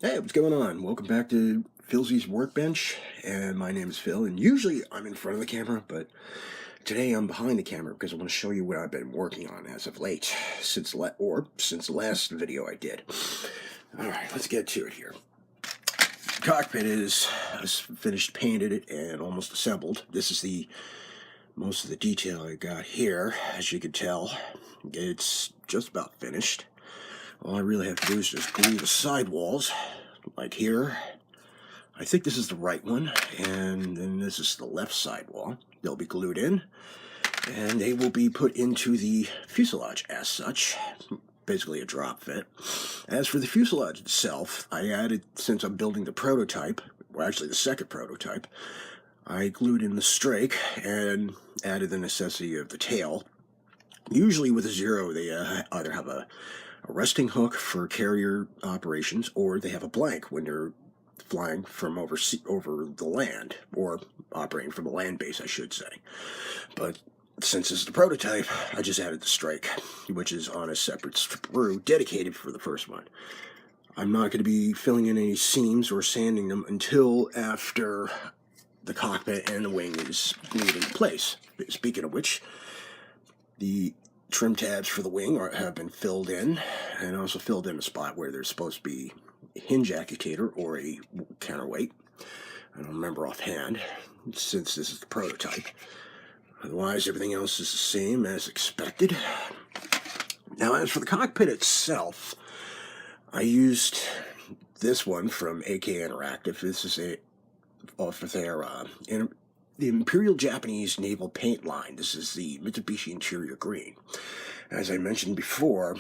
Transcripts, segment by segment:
Hey, what's going on? Welcome back to Filzys Workbench, and my name is Phil, and usually I'm in front of the camera, but today I'm behind the camera because I want to show you what I've been working on as of late, since the last video I did. Alright, let's get to it here. The cockpit is finished, painted it, and almost assembled. This is most of the detail I got here. As you can tell, it's just about finished. All I really have to do is just glue the sidewalls, like here. I think this is the right one, and then this is the left sidewall. They'll be glued in, and they will be put into the fuselage as such, basically a drop fit. As for the fuselage itself, I added, since I'm building the prototype, well actually the second prototype, I glued in the strake and added the necessity of the tail. Usually with a Zero, they either have a resting hook for carrier operations, or they have a blank when they're flying from over the land, or operating from a land base, I should say. But since this is the prototype, I just added the strike, which is on a separate sprue dedicated for the first one. I'm not going to be filling in any seams or sanding them until after the cockpit and the wing is glued into place. Speaking of which, the trim tabs for the wing have been filled in, and also filled in a spot where there's supposed to be a hinge actuator or a counterweight. I don't remember offhand, since this is the prototype. Otherwise, everything else is the same as expected. Now, as for the cockpit itself, I used this one from AK Interactive. This is off of their the Imperial Japanese Naval Paint line. This is the Mitsubishi Interior Green. As I mentioned before,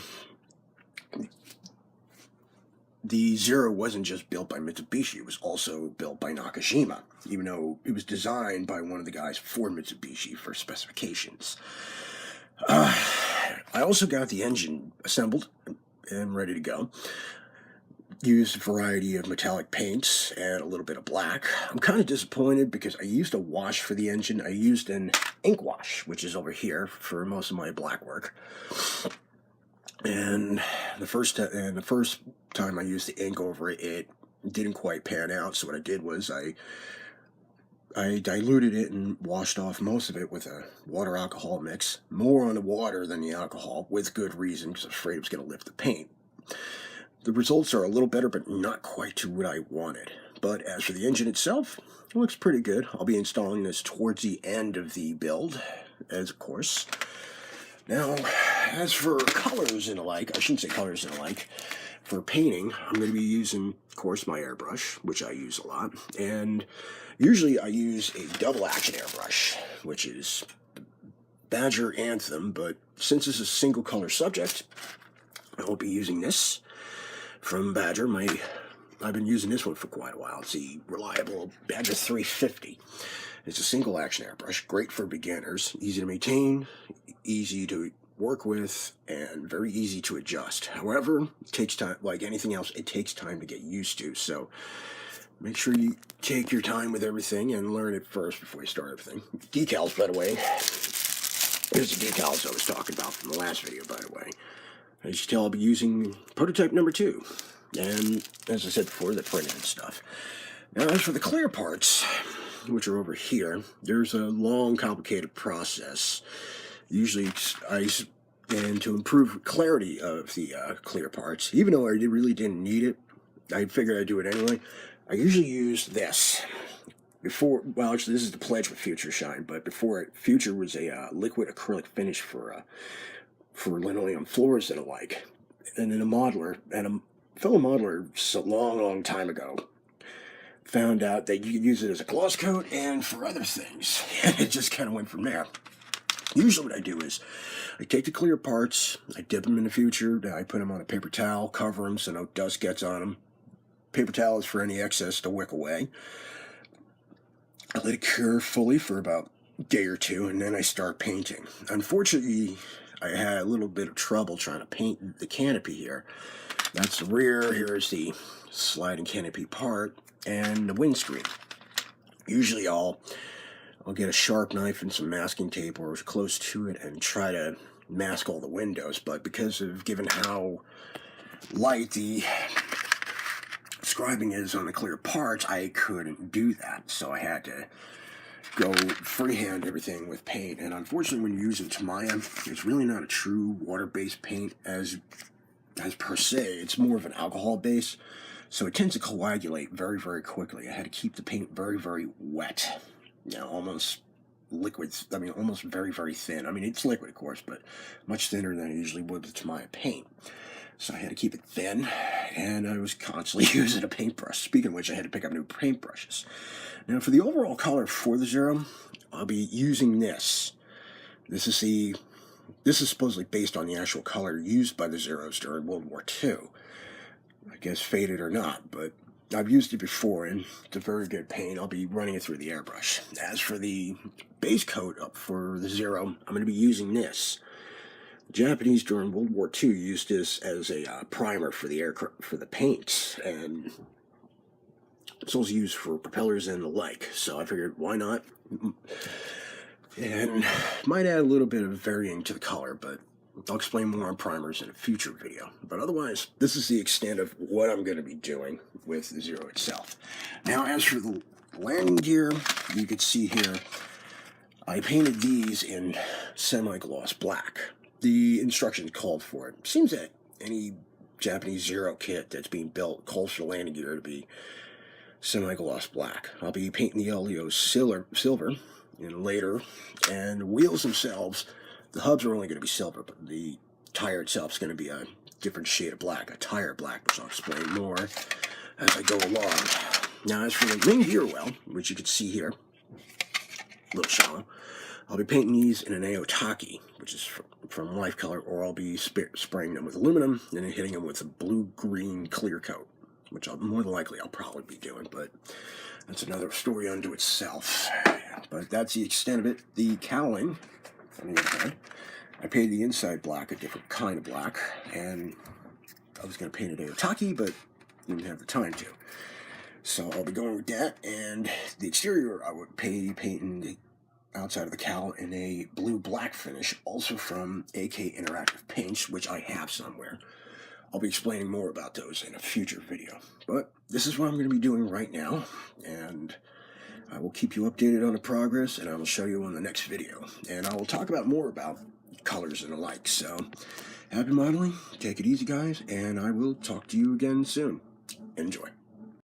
the Zero wasn't just built by Mitsubishi, it was also built by Nakajima, even though it was designed by one of the guys for Mitsubishi for specifications. I also got the engine assembled and ready to go. Used a variety of metallic paints and a little bit of black. I'm kind of disappointed because I used a wash for the engine. I used an ink wash, which is over here for most of my black work. And the first time I used the ink over it, it didn't quite pan out. So what I did was I diluted it and washed off most of it with a water alcohol mix. More on the water than the alcohol, with good reason, because I was afraid it was going to lift the paint. The results are a little better, but not quite to what I wanted. But as for the engine itself, it looks pretty good. I'll be installing this towards the end of the build, as of course. Now, as for colors and the like, I shouldn't say colors and the like, for painting, I'm going to be using, of course, my airbrush, which I use a lot. And usually I use a double action airbrush, which is Badger Anthem, but since this is a single color subject, I will be using this. From Badger, I've been using this one for quite a while. It's the reliable Badger 350. It's a single action airbrush, great for beginners, easy to maintain, easy to work with, and very easy to adjust. However, it takes time, like anything else, it takes time to get used to, so make sure you take your time with everything and learn it first before you start everything. Decals, by the way. Here's the decals I was talking about from the last video, by the way. As you can tell, I'll be using prototype number 2. And, as I said before, the printed stuff. Now, as for the clear parts, which are over here, there's a long, complicated process. Usually, and to improve clarity of the clear parts, even though I really didn't need it, I figured I'd do it anyway. I usually use this. Well, actually, this is the Pledge with Future Shine, but before it, Future was a liquid acrylic finish for linoleum floors and the like. And then a fellow modeler a long time ago found out that you could use it as a gloss coat and for other things. And it just kind of went from there. Usually what I do is I take the clear parts, I dip them in the Future, I put them on a paper towel, cover them so no dust gets on them. Paper towel is for any excess to wick away. I let it cure fully for about a day or two, and then I start painting. Unfortunately, I had a little bit of trouble trying to paint the canopy here. That's the rear, here's the sliding canopy part, and the windscreen. Usually I'll get a sharp knife and some masking tape or close to it and try to mask all the windows, but because of given how light the describing is on the clear parts, I couldn't do that. So I had to go freehand everything with paint. And unfortunately, when you're using Tamiya, it's really not a true water-based paint as per se. It's more of an alcohol base. So it tends to coagulate very, very quickly. I had to keep the paint very, very wet. Almost liquid. I mean, almost very, very thin. I mean, it's liquid, of course, but much thinner than I usually would with Tamiya paint. So I had to keep it thin, and I was constantly using a paintbrush. Speaking of which, I had to pick up new paintbrushes. Now, for the overall color for the Zero, I'll be using this. This is supposedly based on the actual color used by the Zeros during World War II. I guess faded or not, but I've used it before, and it's a very good paint. I'll be running it through the airbrush. As for the base coat up for the Zero, I'm going to be using this. The Japanese during World War II used this as a primer for the paints, and it's also used for propellers and the like. So I figured, why not? And might add a little bit of varying to the color, but I'll explain more on primers in a future video. But otherwise, this is the extent of what I'm going to be doing with the Zero itself. Now, as for the landing gear, you can see here, I painted these in semi-gloss black. The instructions called for it. Seems that any Japanese Zero kit that's being built calls for landing gear to be semi-gloss black. I'll be painting the LEO silver later, and the wheels themselves, the hubs are only going to be silver, but the tire itself is going to be a different shade of black, a tire black, which I'll explain more as I go along. Now, as for the wing gear well, which you can see here, a little shallow, I'll be painting these in an Aotaki, which is from Life Color, or I'll be spraying them with aluminum and then hitting them with a blue-green clear coat, which more than likely I'll probably be doing, but that's another story unto itself. But that's the extent of it. The cowling, on the other hand, I painted the inside black, a different kind of black, and I was going to paint it Aotaki, but didn't have the time to. So I'll be going with that, and the exterior I would painting the outside of the cowl in a blue-black finish, also from AK Interactive Paints, which I have somewhere. I'll be explaining more about those in a future video. But this is what I'm going to be doing right now, and I will keep you updated on the progress, and I will show you on the next video. And I will talk about more about colors and the like. So, happy modeling, take it easy guys, and I will talk to you again soon. Enjoy.